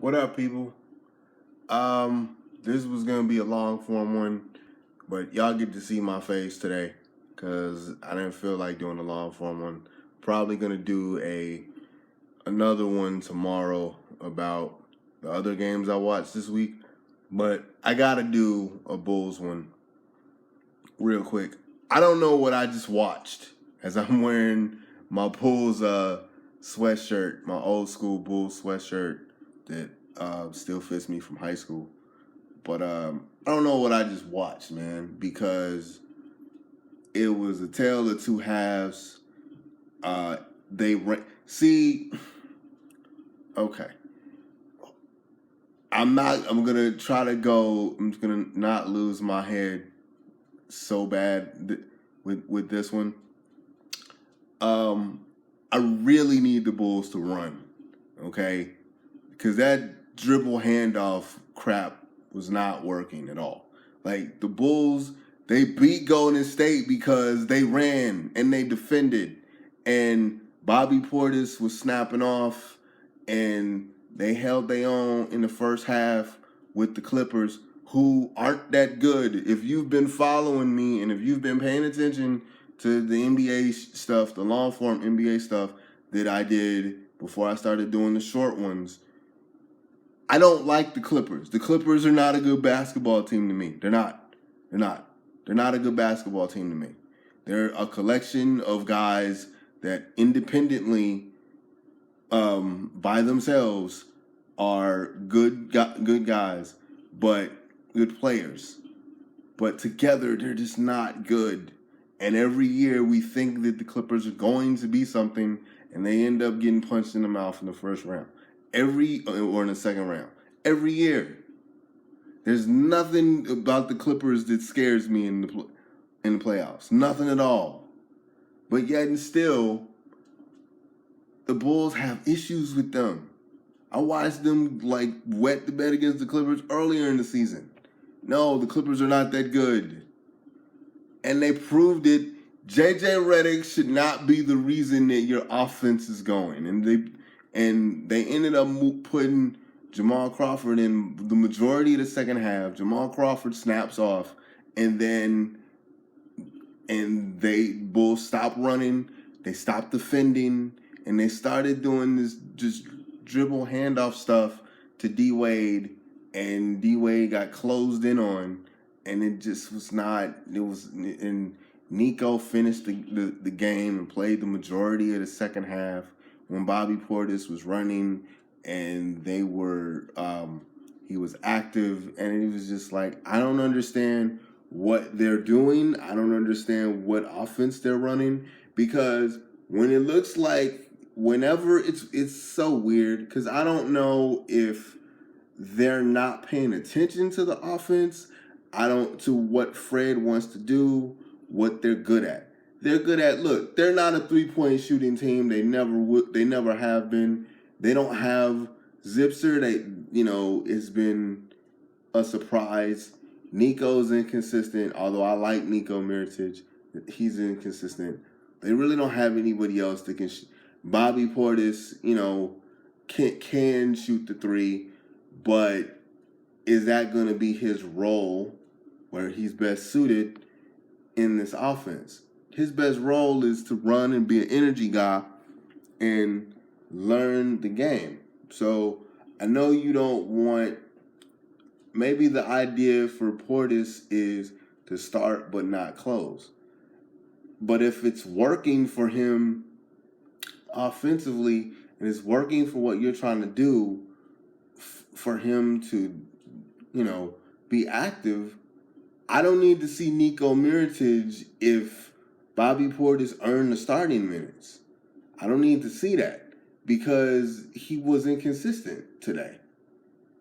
What up, people? This was gonna be a long form one, but y'all get to see my face today because I didn't feel like doing a long form one. Probably gonna do another one tomorrow about the other games I watched this week, but I gotta do a Bulls one real quick. I don't know what I just watched as I'm wearing my Bulls sweatshirt, my old school Bulls sweatshirt that still fits me from high school. But I don't know what I just watched, man, because it was a tale of two halves. See, okay. I'm gonna try to go. I'm just gonna not lose my head so bad with this one. I really need the Bulls to run, okay? Because that dribble handoff crap was not working at all. Like the Bulls, they beat Golden State because they ran and they defended, and Bobby Portis was snapping off, and they held their own in the first half with the Clippers, who aren't that good. If you've been following me and if you've been paying attention to the NBA stuff, the long form NBA stuff that I did before I started doing the short ones, I don't like the Clippers. The Clippers are not a good basketball team to me. They're not. They're not. They're not a good basketball team to me. They're a collection of guys that independently, by themselves, are good guys, but good players. But together, they're just not good. And every year, we think that the Clippers are going to be something, and they end up getting punched in the mouth in the first round. Or in the second round. Every year. There's nothing about the Clippers that scares me in the playoffs. Nothing at all. But yet and still, the Bulls have issues with them. I watched them like wet the bed against the Clippers earlier in the season. No, the Clippers are not that good. And they proved it. JJ Redick should not be the reason that your offense is going. And they ended up putting Jamal Crawford in the majority of the second half. Jamal Crawford snaps off, and they Bulls stopped running, they stopped defending, and they started doing this just dribble handoff stuff to D Wade, and D Wade got closed in on, and it just was not. It was and Nico finished the game and played the majority of the second half when Bobby Portis was running, and they were he was active, and it was just like, I don't understand what they're doing. I don't understand what offense they're running, because when it looks like whenever it's so weird, because I don't know if they're not paying attention to the offense. To what Fred wants to do, what they're good at. They're good at, look, they're not a 3-point shooting team. They never have been. They don't have Zipser. It's been a surprise. Nico's inconsistent, although I like Nico Mirotic. He's inconsistent. They really don't have anybody else that can Bobby Portis, can shoot the three, but is that going to be his role where he's best suited in this offense? His best role is to run and be an energy guy and learn the game. So I know you don't want, maybe the idea for Portis is to start but not close. But if it's working for him offensively and it's working for what you're trying to do, for him to, be active, I don't need to see Nico Mirotic if Bobby Portis earned the starting minutes. I don't need to see that because he was inconsistent today.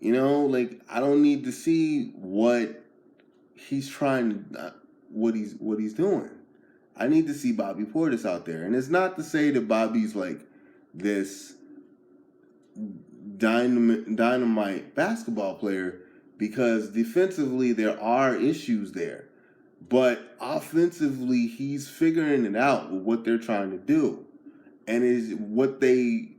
I don't need to see what he's trying to, what he's doing. I need to see Bobby Portis out there. And it's not to say that Bobby's like this dynamite basketball player, because defensively there are issues there. But offensively, he's figuring it out with what they're trying to do. And is what they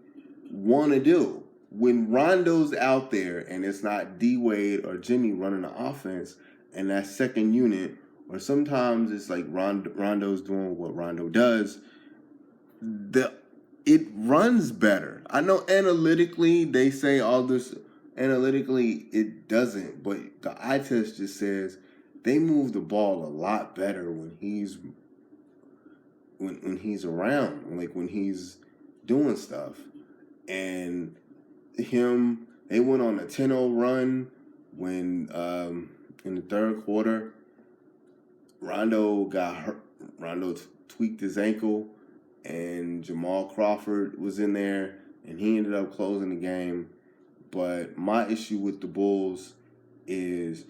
want to do. when Rondo's out there and it's not D Wade or Jimmy running the offense and that second unit, or sometimes it's like Rondo's doing what Rondo does, it runs better. I know analytically they say all this, analytically it doesn't, but the eye test just says they move the ball a lot better when he's around, like when he's doing stuff. And they went on a 10-0 run when in the third quarter Rondo got hurt. Rondo tweaked his ankle, and Jamal Crawford was in there, and he ended up closing the game. But my issue with the Bulls is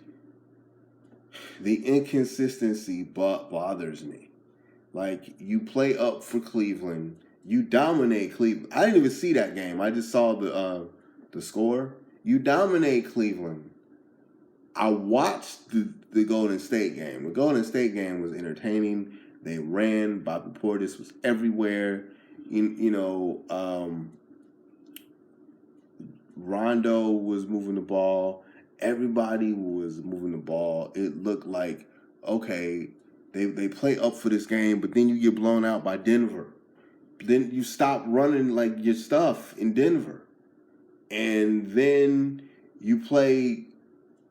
the inconsistency bothers me. Like, you play up for Cleveland, you dominate Cleveland. I didn't even see that game. I just saw the score. You dominate Cleveland. I watched the Golden State game. The Golden State game was entertaining. They ran. Bobby Portis was everywhere. Rondo was moving the ball. Everybody was moving the ball. It looked like, okay, they play up for this game, but then you get blown out by Denver. Then you stop running like your stuff in Denver. And then you play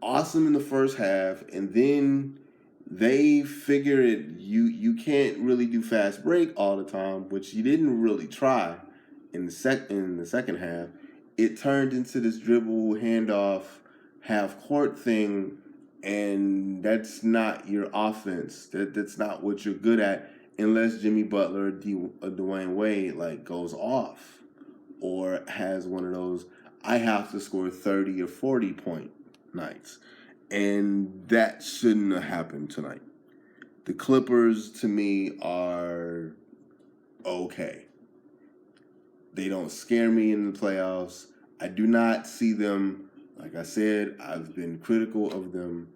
awesome in the first half, and then they figure it. You can't really do fast break all the time, which you didn't really try in the second half. It turned into this dribble handoff half court thing, and that's not your offense. That's not what you're good at, unless Jimmy Butler or Dwayne Wade like goes off or has one of those I have to score 30 or 40 point nights. And that shouldn't have happened tonight. The Clippers, to me, are okay. They don't scare me in the playoffs. I do not see them, like I said, I've been critical of them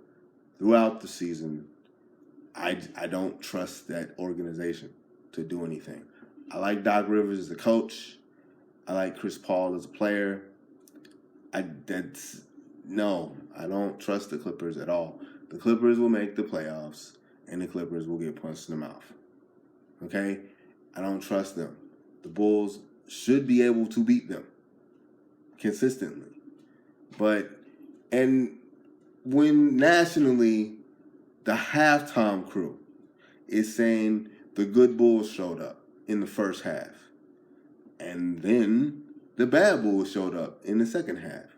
throughout the season. I don't trust that organization to do anything. I like Doc Rivers as a coach. I like Chris Paul as a player. I don't trust the Clippers at all. The Clippers will make the playoffs, and the Clippers will get punched in the mouth. Okay? I don't trust them. The Bulls should be able to beat them consistently. And when nationally, the halftime crew is saying the good Bulls showed up in the first half, and then the bad Bulls showed up in the second half,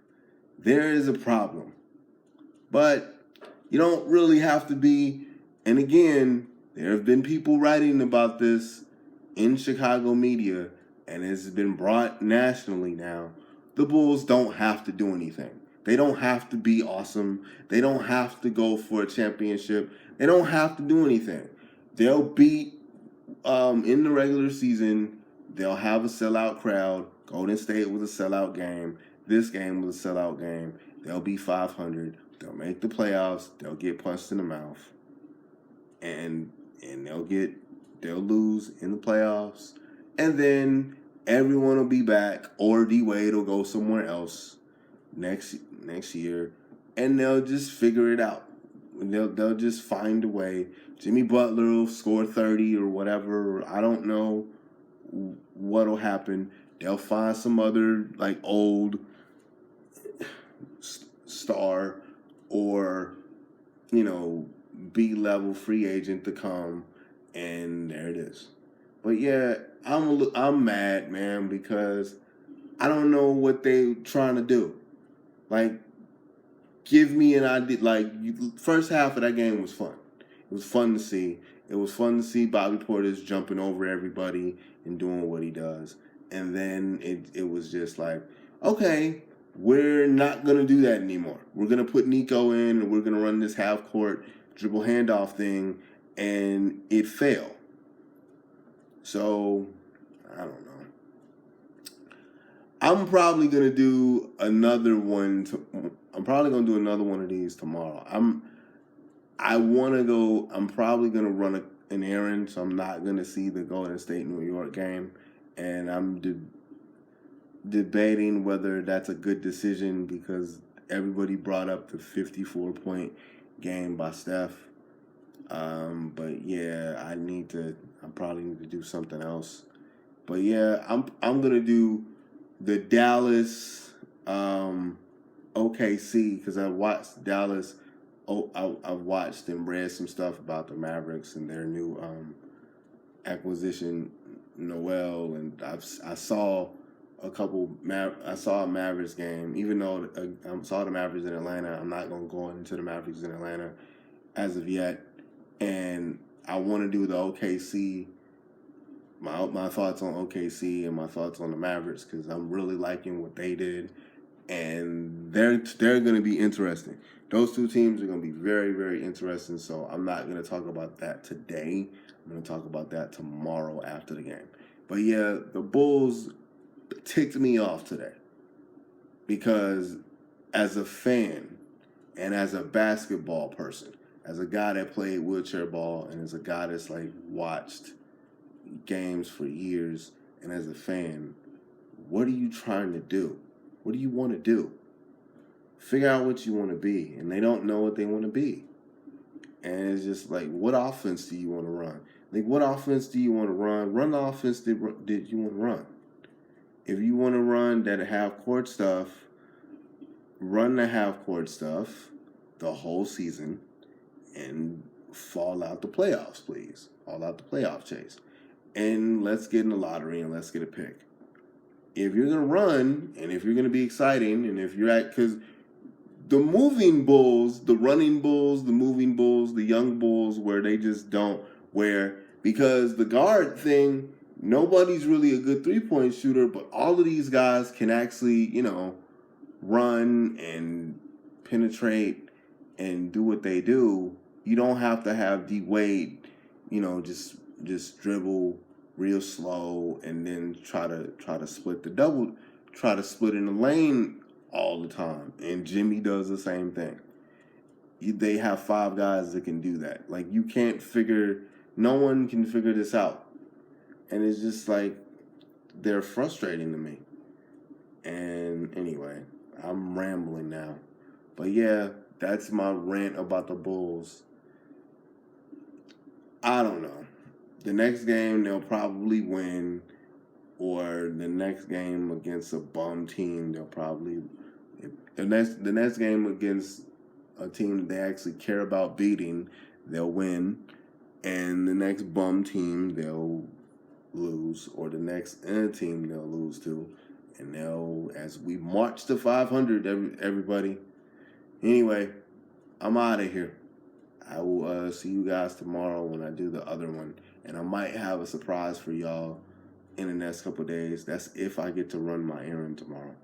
there is a problem. But you don't really have to be, and again, there have been people writing about this in Chicago media, and it's been brought nationally now. The Bulls don't have to do anything. They don't have to be awesome. They don't have to go for a championship. They don't have to do anything. They'll beat, in the regular season, they'll have a sellout crowd. Golden State was a sellout game. This game was a sellout game. They'll be 500. They'll make the playoffs. They'll get punched in the mouth. And they'll lose in the playoffs. And then everyone will be back, or D Wade will go somewhere else next year, and they'll just figure it out. They'll just find a way. Jimmy Butler will score 30 or whatever. I don't know what'll happen. They'll find some other like old star or B-level free agent to come, and there it is. But yeah, I'm mad, man, because I don't know what they trying to do. Like, give me an idea. Like, first half of that game was fun. It was fun to see. It was fun to see Bobby Portis jumping over everybody and doing what he does. And then it was just like, okay, we're not going to do that anymore. We're going to put Nico in, and we're going to run this half-court dribble handoff thing, and it failed. So, I don't know. I'm probably going to do another one. I'm probably going to do another one of these tomorrow. I'm probably going to run an errand, so I'm not going to see the Golden State New York game. And debating whether that's a good decision because everybody brought up the 54-point game by Steph. But yeah, I probably need to do something else. But yeah, I'm gonna do the Dallas OKC because I watched Dallas. Oh, I've watched and read some stuff about the Mavericks and their new acquisition, Noel, and I saw I saw a Mavericks game. Even though I saw the Mavericks in Atlanta, I'm not gonna go into the Mavericks in Atlanta as of yet. And I want to do the OKC, my thoughts on OKC and my thoughts on the Mavericks because I'm really liking what they did, and they're going to be interesting. Those two teams are going to be very, very interesting. So I'm not going to talk about that today. I'm going to talk about that tomorrow after the game. But yeah, the Bulls ticked me off today because as a fan and as a basketball person, as a guy that played wheelchair ball and as a guy that's like watched games for years and as a fan, what are you trying to do? What do you want to do? Figure out what you want to be. And they don't know what they want to be. And it's just like, what offense do you want to run? Like, what offense do you want to run? Run the offense that you want to run. If you want to run that half-court stuff, run the half-court stuff the whole season and fall out the playoffs, please. Fall out the playoff chase. And let's get in the lottery and let's get a pick. If you're going to run and if you're going to be exciting and if you're because the moving bulls, the running bulls, the moving bulls, the young bulls where they just don't, because the guard thing, nobody's really a good three-point shooter, but all of these guys can actually, run and penetrate and do what they do. You don't have to have D Wade, just dribble real slow and then try to split in the lane all the time. And Jimmy does the same thing. They have 5 guys that can do that. Like no one can figure this out. And it's just like they're frustrating to me. And anyway, I'm rambling now. But yeah, that's my rant about the Bulls. I don't know. The next game they'll probably win, or the next game against a bum team they'll probably. The next game against a team that they actually care about beating, they'll win, and the next bum team they'll lose, or the next team they'll lose to, and as we march to 500, everybody. Anyway, I'm out of here. I will see you guys tomorrow when I do the other one. And I might have a surprise for y'all in the next couple of days. That's if I get to run my errand tomorrow.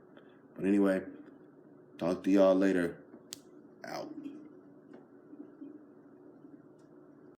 But anyway, talk to y'all later. Out.